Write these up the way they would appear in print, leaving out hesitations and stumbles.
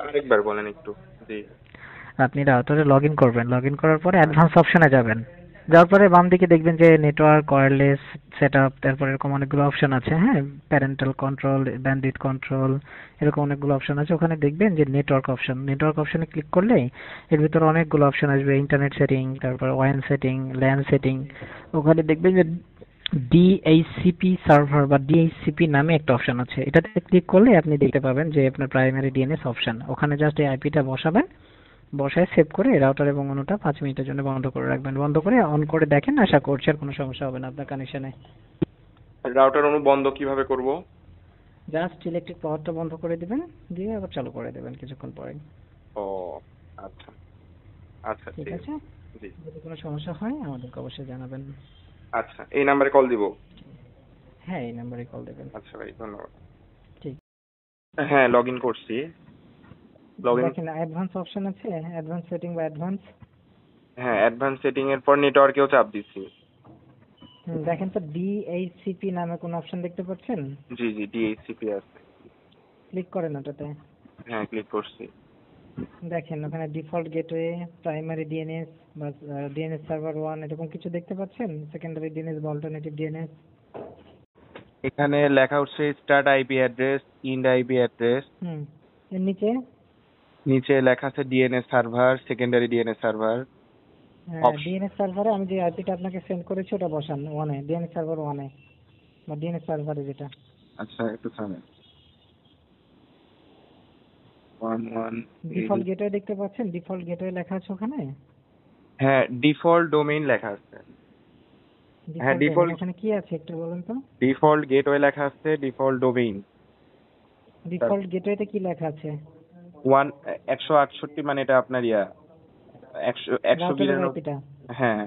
আরেকবার বলেন একটু। জি। আপনি রাউটারে লগ ইন করবেন, লগ ইন করার পরে অ্যাডভান্স অপশনে যাবেন। যাওয়ার পরে বাম দিকে দেখবেন যে নেটওয়ার্ক, ওয়্যারলেস, সেটআপ, তারপরে এরকম অনেকগুলো অপশন আছে, হ্যাঁ? প্যারেন্টাল কন্ট্রোল, ব্যান্ডউইথ কন্ট্রোল, এরকম অনেকগুলো অপশন আছে। ওখানে দেখবেন যে নেটওয়ার্ক অপশন। নেটওয়ার্ক অপশনে ক্লিক করলেই এর ভিতরে অনেকগুলো অপশন আসবে, ইন্টারনেট সেটিং, তারপর ওয়ান সেটিং, ল্যান সেটিং। ওখানে দেখবেন যে ডিএইচসিপি সার্ভার বা ডিএইচসিপি নামে একটা অপশন আছে। এটাতে ক্লিক করলে আপনি দেখতে পাবেন যে আপনার প্রাইমারি ডিএনএস অপশন। ওখানে জাস্ট এই আইপিটা বসাবেন, বসায় সেভ করে রাউটার এবং অন্যটা 5 মিনিটের জন্য বন্ধ করে রাখবেন। বন্ধ করে অন করে দেখেন, আশা করছি আর কোনো সমস্যা হবে না আপনার কানেকশনে। রাউটার অনু বন্ধ কিভাবে করব? জাস্ট ইলেকট্রিক পাওয়ারটা বন্ধ করে দিবেন, দিয়ে আবার চালু করে দেবেন কিছুক্ষণ পরে। ও আচ্ছা আচ্ছা, ঠিক ঠিক আছে? আছে। জি। যদি কোনো সমস্যা হয় আমাদেরকে অবশ্যই জানাবেন। আচ্ছা, এই নাম্বারে কল দিব? হ্যাঁ, এই নাম্বারে কল দেবেন। আচ্ছা ভাই, ধন্যবাদ। ঠিক। হ্যাঁ, লগ ইন করছি। Log in. দেখেন অ্যাডভান্স অপশন আছে, অ্যাডভান্স সেটিং বা অ্যাডভান্স। হ্যাঁ, অ্যাডভান্স সেটিং এর পর নেটওয়ার্কেও চাপ দিচ্ছি। দেখেন তো ডিএইচসিপি নামে কোনো অপশন দেখতে পাচ্ছেন? জি জি, ডিএইচসিপি আছে। ক্লিক করেন ওটাতে। হ্যাঁ, ক্লিক করছি। দেখেন ওখানে ডিফল্ট গেটওয়ে, প্রাইমারি ডিএনএস বা ডিএনএস সার্ভার 1 এরকম কিছু দেখতে পাচ্ছেন? সেকেন্ডারি ডিএনএস বা অল্টারনেটিভ ডিএনএস। এখানে লেখা হচ্ছে start IP address, ইন্ড IP address. এর নিচে নিচে লেখা আছে DNS server, secondary DNS server. DNS সার্ভারে আমি যে আইপিটা আপনাকে সেন্ড করেছি ওটা বসান 1 এ, ডিএনএস সার্ভার 1 এ বা ডিএনএস সার্ভারে যেটা। আচ্ছা, একটু থামেন। 11 ডিফল্ট গেটওয়ে দেখতে পাচ্ছেন? ডিফল্ট গেটওয়ে লেখা আছে ওখানে। হ্যাঁ, ডিফল্ট ডোমেইন লেখা আছে। হ্যাঁ, ডিফল্ট ডোমেইন ডিফল্ট ওখানে কি আছে একটু বলুন তো? ডিফল্ট গেটওয়ে লেখা আছে, ডিফল্ট ডোমেইন। ডিফল্ট গেটওয়েতে কি লেখা আছে? 168 মানে এটা আপনার 192। রাউটারের আইপিটা। হ্যাঁ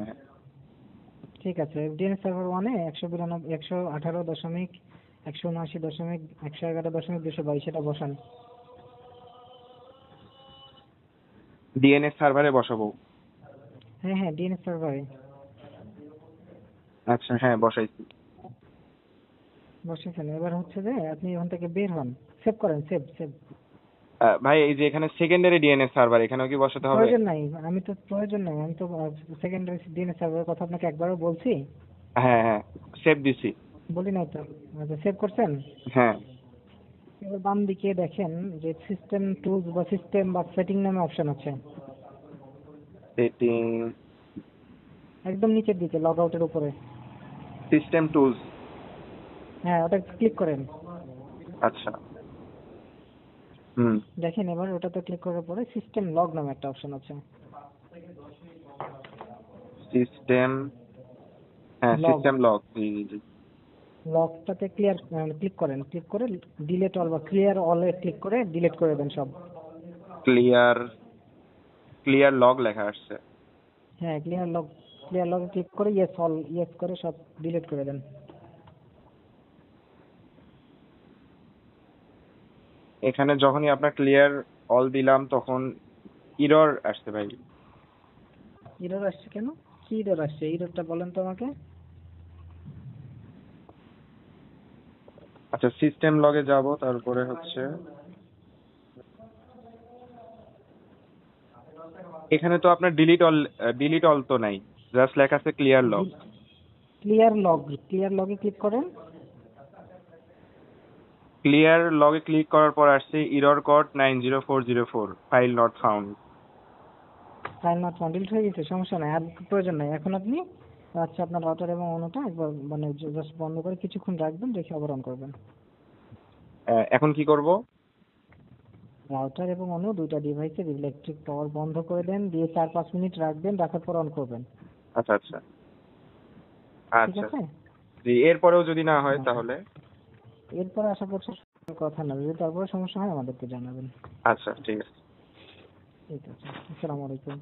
ঠিক আছে, ডিএনএস সার্ভার 1 এ 192.168.179.111.222 এটা বসান। ডিএনএস সার্ভারে বসাবো। হ্যাঁ হ্যাঁ, ডিএনএস সার্ভারে আচ্ছা, হ্যাঁ বসাইছি। বসেছেন। এবার হচ্ছে যে আপনি ওখান থেকে বের হন, সেভ করেন, সেভ সেভ। ভাই, এই যে এখানে সেকেন্ডারি ডিএনএস সার্ভার, এখানেও কি বসাতে হবে? প্রয়োজন নাই, আমি তো সেকেন্ডারি ডিএনএস সার্ভারের কথা আপনাকে একবারও বলছি। হ্যাঁ হ্যাঁ, সেভ দিছি। বলি নাই তো? আচ্ছা, সেভ করছেন। হ্যাঁ। এবার বাম দিকে দেখেন যে সিস্টেম টুলস বা সিস্টেম বা সেটিং নামে অপশন আছে, সেটিং, একদম নিচের দিকে লগ আউটের উপরে। System tools. হ্যাঁ, ওটা ক্লিক করেন। আচ্ছা। হুম। দেখেন এবার ওটাতে ক্লিক করার পরে সিস্টেম লগ নামে একটা অপশন আছে। সিস্টেম, হ্যাঁ সিস্টেম লগ। জি জি জি। লকটাতে ক্লিক করেন, ক্লিক করে ডিলিট অল বা ক্লিয়ার অলে ক্লিক করে ডিলিট করে দেন সব। ক্লিয়ার, ক্লিয়ার লগ লেখা আসছে। হ্যাঁ, ক্লিয়ার লগে ক্লিক করে ইয়েস অল ইয়েস করে সব ডিলিট করে দেন। এখানে যখনই আপনার ক্লিয়ার অল দিলাম তখন ইরর আসছে ভাই। এরর আসছে কেন? কি এরর আসছে? এররটা বলেন তো আমাকে। আচ্ছা, সিস্টেম লগে যাব, তারপরে হচ্ছে এখানে তো আপনার ডিলিট অল তো নাই, জাস্ট লেখা আছে ক্লিয়ার লগ। ক্লিয়ার লগে ক্লিক করেন। ক্লিয়ার লগে ক্লিক করার পর আসছে error code 90404, file not found. File not found delete হয়ে গেছে, সমস্যা নাই, আর প্রয়োজন নাই। এখন আপনি আচ্ছা আপনার রাউটার এবং অন্যটা একবার মানে জাস্ট বন্ধ করে কিছুক্ষণ রাখবেন, রেখে আবার অন করবেন। এখন কি করব? রাউটার এবং অন্য দুইটা ডিভাইসের ইলেকট্রিক পাওয়ার বন্ধ করে দেন, দিয়ে 4-5 মিনিট রাখবেন, রাখার পর অন করবেন। আচ্ছা আচ্ছা ঠিক আচ্ছা। আছে? জি, এরপরেও যদি না হয় তাহলে? এরপরে আশা করছি কথা না, যদি তারপরে সমস্যা হয় আমাদেরকে জানাবেন। আচ্ছা, ঠিক আছে। ঠিক আছে, আসসালামু আলাইকুম।